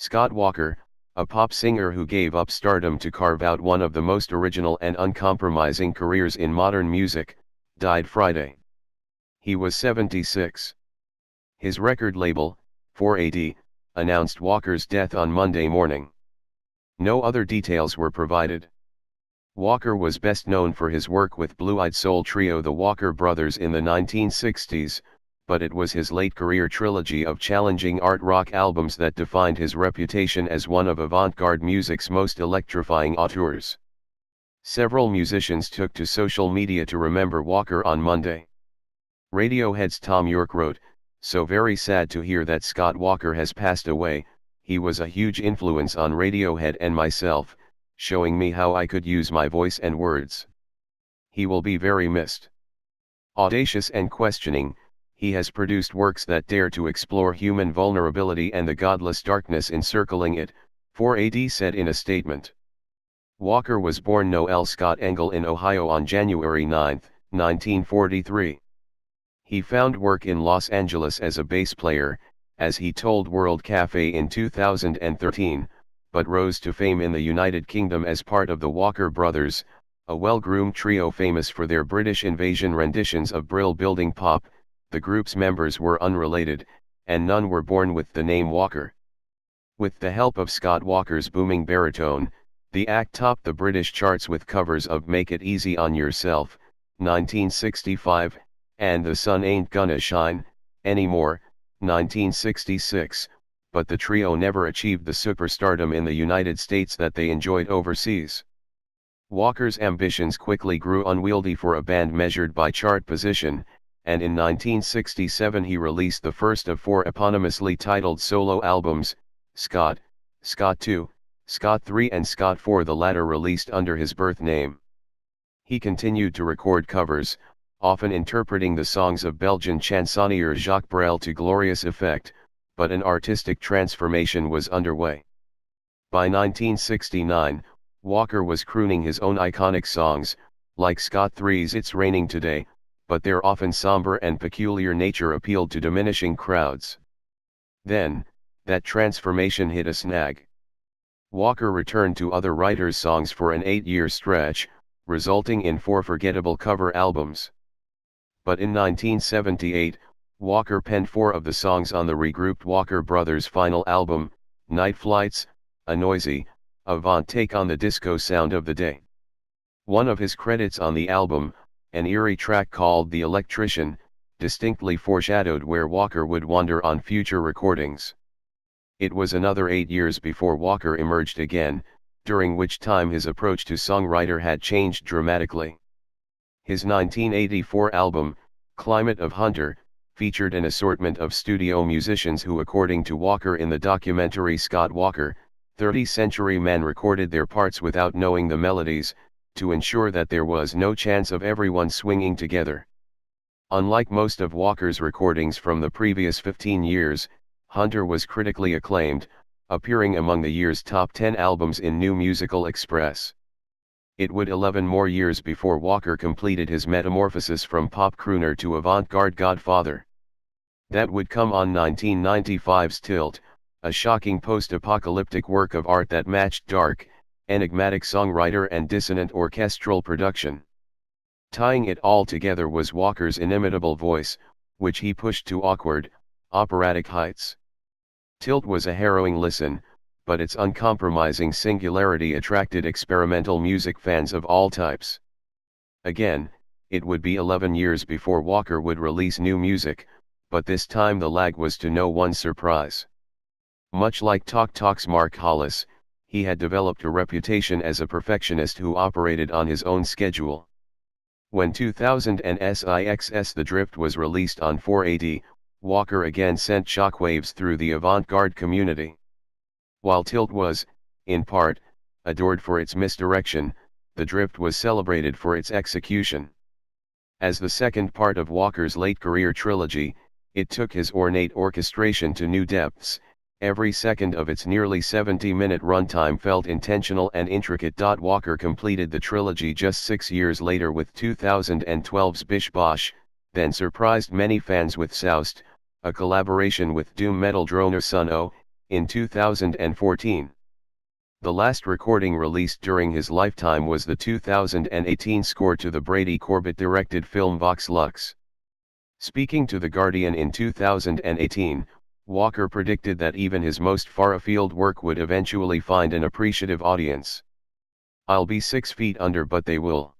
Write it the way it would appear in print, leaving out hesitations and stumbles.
Scott Walker, a pop singer who gave up stardom to carve out one of the most original and uncompromising careers in modern music, died Friday. He was 76. His record label, 4AD, announced Walker's death on Monday morning. No other details were provided. Walker was best known for his work with blue-eyed soul trio the Walker Brothers in the 1960s, but it was his late career trilogy of challenging art rock albums that defined his reputation as one of avant-garde music's most electrifying auteurs. Several musicians took to social media to remember Walker on Monday. Radiohead's Tom York wrote, "So very sad to hear that Scott Walker has passed away. He was a huge influence on Radiohead and myself, showing me how I could use my voice and words. He will be very missed. Audacious and questioning, he has produced works that dare to explore human vulnerability and the godless darkness encircling it," 4AD said in a statement. Walker was born Noel Scott Engel in Ohio on January 9, 1943. He found work in Los Angeles as a bass player, as he told World Cafe in 2013, but rose to fame in the United Kingdom as part of the Walker Brothers, a well-groomed trio famous for their British invasion renditions of Brill-building pop. The group's members were unrelated, and none were born with the name Walker. With the help of Scott Walker's booming baritone, the act topped the British charts with covers of Make It Easy on Yourself, 1965, and The Sun Ain't Gonna Shine Anymore, 1966, but the trio never achieved the superstardom in the United States that they enjoyed overseas. Walker's ambitions quickly grew unwieldy for a band measured by chart position, and in 1967 he released the first of 4 eponymously titled solo albums, Scott, Scott 2, Scott 3 and Scott 4, the latter released under his birth name. He continued to record covers, often interpreting the songs of Belgian chansonnier Jacques Brel to glorious effect, but an artistic transformation was underway. By 1969, Walker was crooning his own iconic songs, like Scott 3's It's Raining Today, but their often somber and peculiar nature appealed to diminishing crowds. Then, that transformation hit a snag. Walker returned to other writers' songs for an 8-year stretch, resulting in 4 forgettable cover albums. But in 1978, Walker penned 4 of the songs on the regrouped Walker Brothers' final album, Night Flights, a noisy, Avant take on the disco sound of the day. One of his credits on the album, an eerie track called The Electrician, distinctly foreshadowed where Walker would wander on future recordings. It was another 8 years before Walker emerged again, during which time his approach to songwriter had changed dramatically. His 1984 album, Climate of Hunter, featured an assortment of studio musicians who, according to Walker in the documentary Scott Walker, 30th Century Man, recorded their parts without knowing the melodies, to ensure that there was no chance of everyone swinging together. Unlike most of Walker's recordings from the previous 15 years, Hunter was critically acclaimed, appearing among the year's top 10 albums in New Musical Express. It would 11 more years before Walker completed his metamorphosis from pop crooner to avant-garde godfather. That would come on 1995's Tilt, a shocking post-apocalyptic work of art that matched dark, enigmatic songwriter and dissonant orchestral production. Tying it all together was Walker's inimitable voice, which he pushed to awkward, operatic heights. Tilt was a harrowing listen, but its uncompromising singularity attracted experimental music fans of all types. Again, it would be 11 years before Walker would release new music, but this time the lag was to no one's surprise. Much like Talk Talk's Mark Hollis, he had developed a reputation as a perfectionist who operated on his own schedule. When 2006's The Drift was released on 4AD, Walker again sent shockwaves through the avant-garde community. While Tilt was, in part, adored for its misdirection, The Drift was celebrated for its execution. As the second part of Walker's late career trilogy, it took his ornate orchestration to new depths. Every second of its nearly 70-minute runtime felt intentional and intricate. Walker completed the trilogy just 6 years later with 2012's Bish Bosh, then surprised many fans with Soused, a collaboration with doom metal droner Sun O, in 2014. The last recording released during his lifetime was the 2018 score to the Brady Corbett-directed film Vox Lux. Speaking to The Guardian in 2018, Walker predicted that even his most far-afield work would eventually find an appreciative audience. "I'll be 6 feet under, but they will.